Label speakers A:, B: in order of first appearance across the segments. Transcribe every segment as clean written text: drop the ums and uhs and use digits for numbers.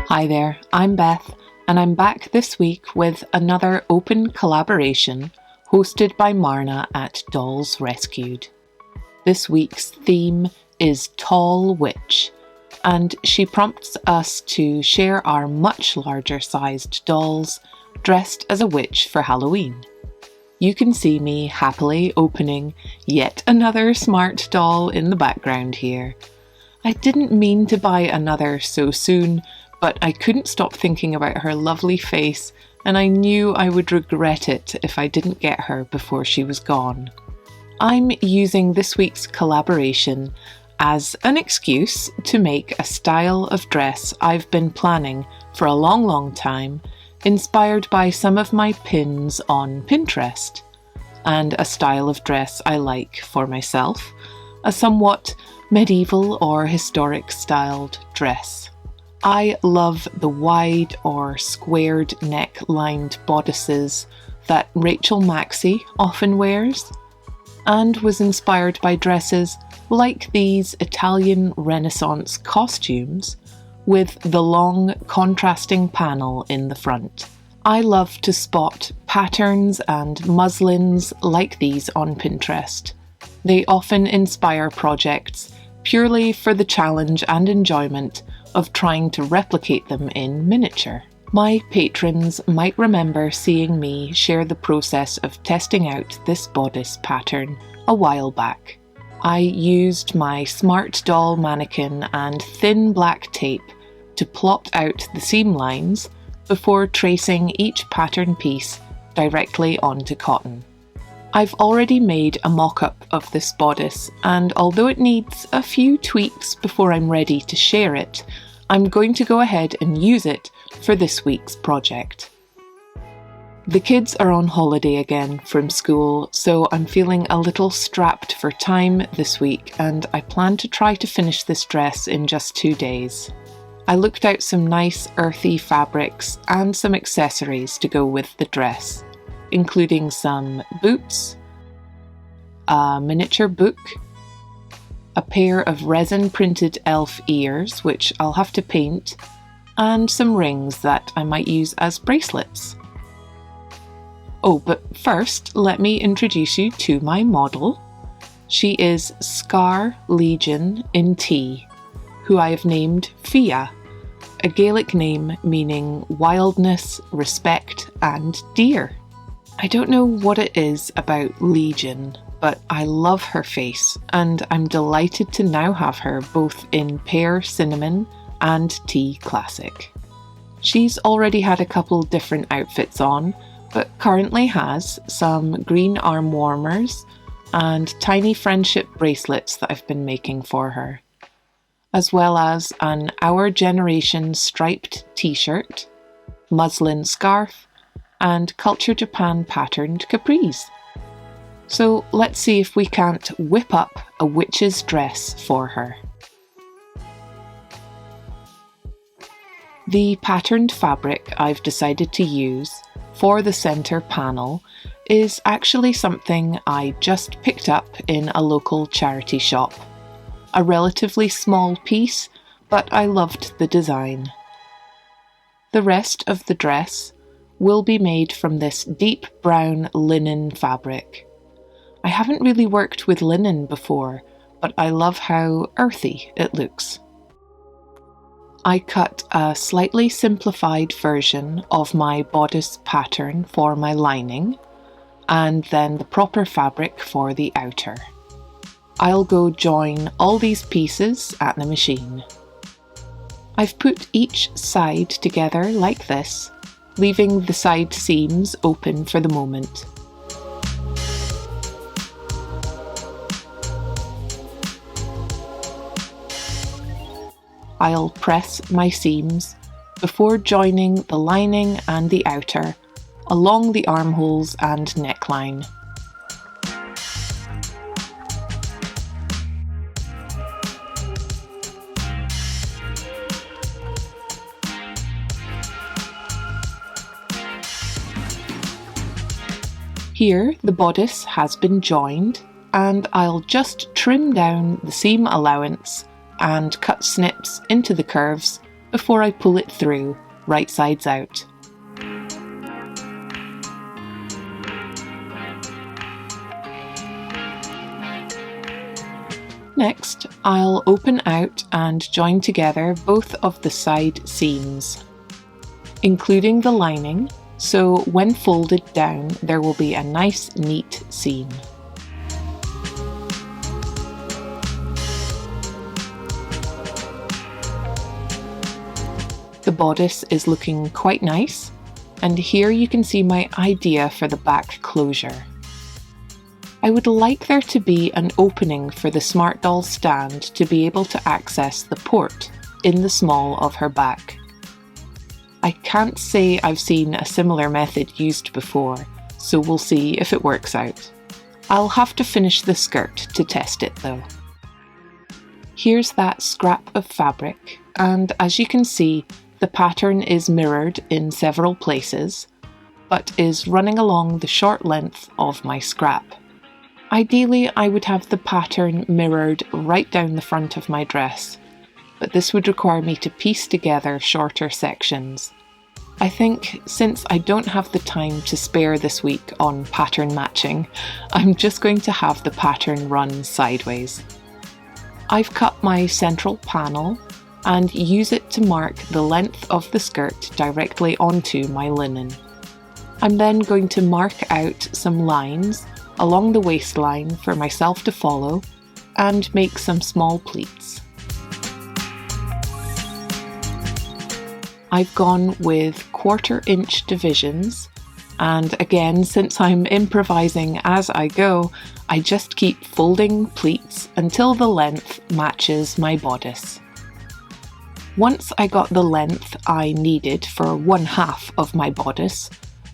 A: Hi there, I'm Beth, and I'm back this week with another open collaboration hosted by Marna at Dolls Rescued. This week's theme is Tall Witch, and she prompts us to share our much larger sized dolls dressed as a witch for Halloween. You can see me happily opening yet another smart doll in the background here. I didn't mean to buy another so soon, but I couldn't stop thinking about her lovely face, and I knew I would regret it if I didn't get her before she was gone. I'm using this week's collaboration as an excuse to make a style of dress I've been planning for a long time, inspired by some of my pins on Pinterest, and a style of dress I like for myself, a somewhat medieval or historic styled dress. I love the wide or squared neck-lined bodices that Rachel Maxey often wears, and was inspired by dresses like these Italian Renaissance costumes with the long contrasting panel in the front. I love to spot patterns and muslins like these on Pinterest. They often inspire projects purely for the challenge and enjoyment of trying to replicate them in miniature. My patrons might remember seeing me share the process of testing out this bodice pattern a while back. I used my smart doll mannequin and thin black tape to plot out the seam lines before tracing each pattern piece directly onto cotton. I've already made a mock-up of this bodice, and although it needs a few tweaks before I'm ready to share it, I'm going to go ahead and use it for this week's project. The kids are on holiday again from school, so I'm feeling a little strapped for time this week, and I plan to try to finish this dress in just 2 days. I looked out some nice earthy fabrics and some accessories to go with the dress, including some boots, a miniature book, a pair of resin-printed elf ears, which I'll have to paint, and some rings that I might use as bracelets. Oh, but first, let me introduce you to my model. She is Scar Legion in Tea, who I have named Fiadh, a Gaelic name meaning wildness, respect, and deer. I don't know what it is about Legion, but I love her face, and I'm delighted to now have her both in Pear Cinnamon and Tea Classic. She's already had a couple different outfits on, but currently has some green arm warmers and tiny friendship bracelets that I've been making for her, as well as an Our Generation striped t-shirt, muslin scarf, and Culture Japan patterned capris. So let's see if we can't whip up a witch's dress for her. The patterned fabric I've decided to use for the centre panel is actually something I just picked up in a local charity shop. A relatively small piece, but I loved the design. The rest of the dress will be made from this deep brown linen fabric. I haven't really worked with linen before, but I love how earthy it looks. I cut a slightly simplified version of my bodice pattern for my lining, and then the proper fabric for the outer. I'll go join all these pieces at the machine. I've put each side together like this, leaving the side seams open for the moment. I'll press my seams before joining the lining and the outer along the armholes and neckline. Here the bodice has been joined, and I'll just trim down the seam allowance and cut snips into the curves before I pull it through, right sides out. Next, I'll open out and join together both of the side seams, including the lining, so when folded down there will be a nice neat seam. The bodice is looking quite nice, and here you can see my idea for the back closure. I would like there to be an opening for the Smart Doll stand to be able to access the port in the small of her back. I can't say I've seen a similar method used before, so we'll see if it works out. I'll have to finish the skirt to test it though. Here's that scrap of fabric, and as you can see, the pattern is mirrored in several places, but is running along the short length of my scrap. Ideally, I would have the pattern mirrored right down the front of my dress, but this would require me to piece together shorter sections. I think since I don't have the time to spare this week on pattern matching, I'm just going to have the pattern run sideways. I've cut my central panel and use it to mark the length of the skirt directly onto my linen. I'm then going to mark out some lines along the waistline for myself to follow and make some small pleats. I've gone with 1/4 inch divisions, and again, since I'm improvising as I go, I just keep folding pleats until the length matches my bodice. Once I got the length I needed for 1/2 of my bodice,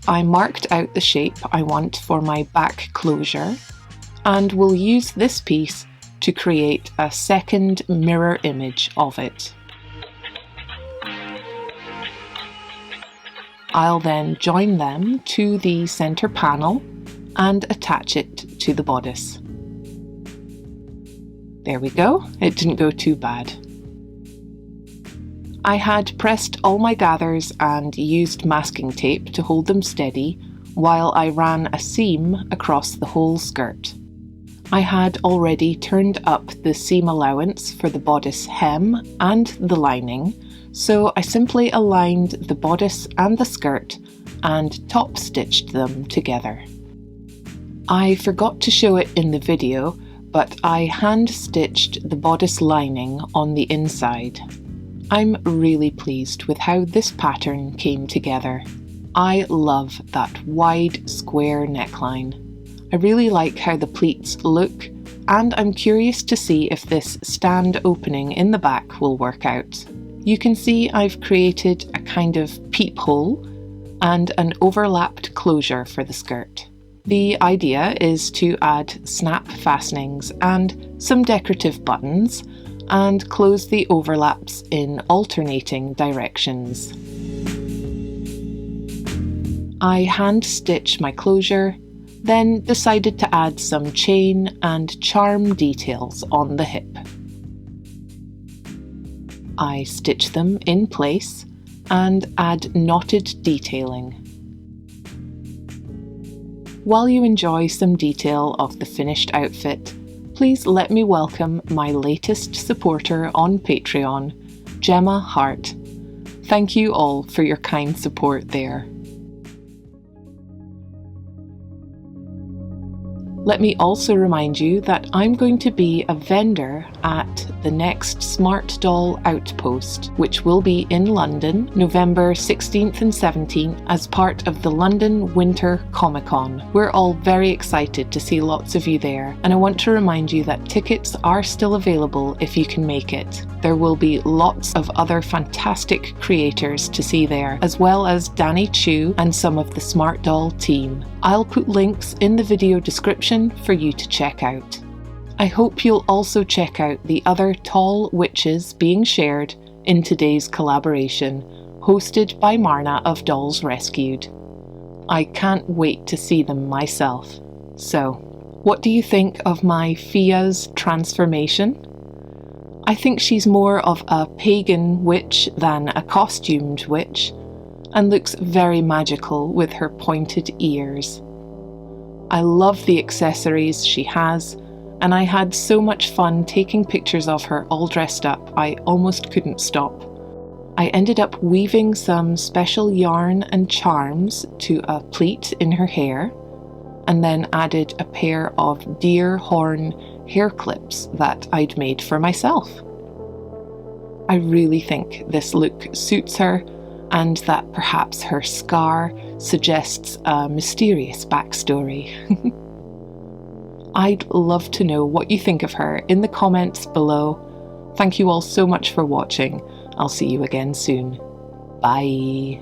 A: I marked out the shape I want for my back closure, and will use this piece to create a second mirror image of it. I'll then join them to the centre panel and attach it to the bodice. There we go, it didn't go too bad. I had pressed all my gathers and used masking tape to hold them steady while I ran a seam across the whole skirt. I had already turned up the seam allowance for the bodice hem and the lining, so I simply aligned the bodice and the skirt and top stitched them together. I forgot to show it in the video, but I hand stitched the bodice lining on the inside. I'm really pleased with how this pattern came together. I love that wide square neckline. I really like how the pleats look, and I'm curious to see if this stand opening in the back will work out. You can see I've created a kind of peephole and an overlapped closure for the skirt. The idea is to add snap fastenings and some decorative buttons, and close the overlaps in alternating directions. I hand stitch my closure, then decided to add some chain and charm details on the hip. I stitch them in place and add knotted detailing. While you enjoy some detail of the finished outfit, please let me welcome my latest supporter on Patreon, Gemma Hart. Thank you all for your kind support there. Let me also remind you that I'm going to be a vendor at the next Smart Doll Outpost, which will be in London, November 16th and 17th, as part of the London Winter Comic Con. We're all very excited to see lots of you there, and I want to remind you that tickets are still available if you can make it. There will be lots of other fantastic creators to see there, as well as Danny Chu and some of the Smart Doll team. I'll put links in the video description for you to check out. I hope you'll also check out the other tall witches being shared in today's collaboration, hosted by Marna of Dolls Rescued. I can't wait to see them myself. So, what do you think of my Fiadh's transformation? I think she's more of a pagan witch than a costumed witch, and looks very magical with her pointed ears. I love the accessories she has, and I had so much fun taking pictures of her all dressed up I almost couldn't stop. I ended up weaving some special yarn and charms to a pleat in her hair, and then added a pair of deer horn hair clips that I'd made for myself. I really think this look suits her, and that perhaps her scar suggests a mysterious backstory. I'd love to know what you think of her in the comments below. Thank you all so much for watching. I'll see you again soon. Bye.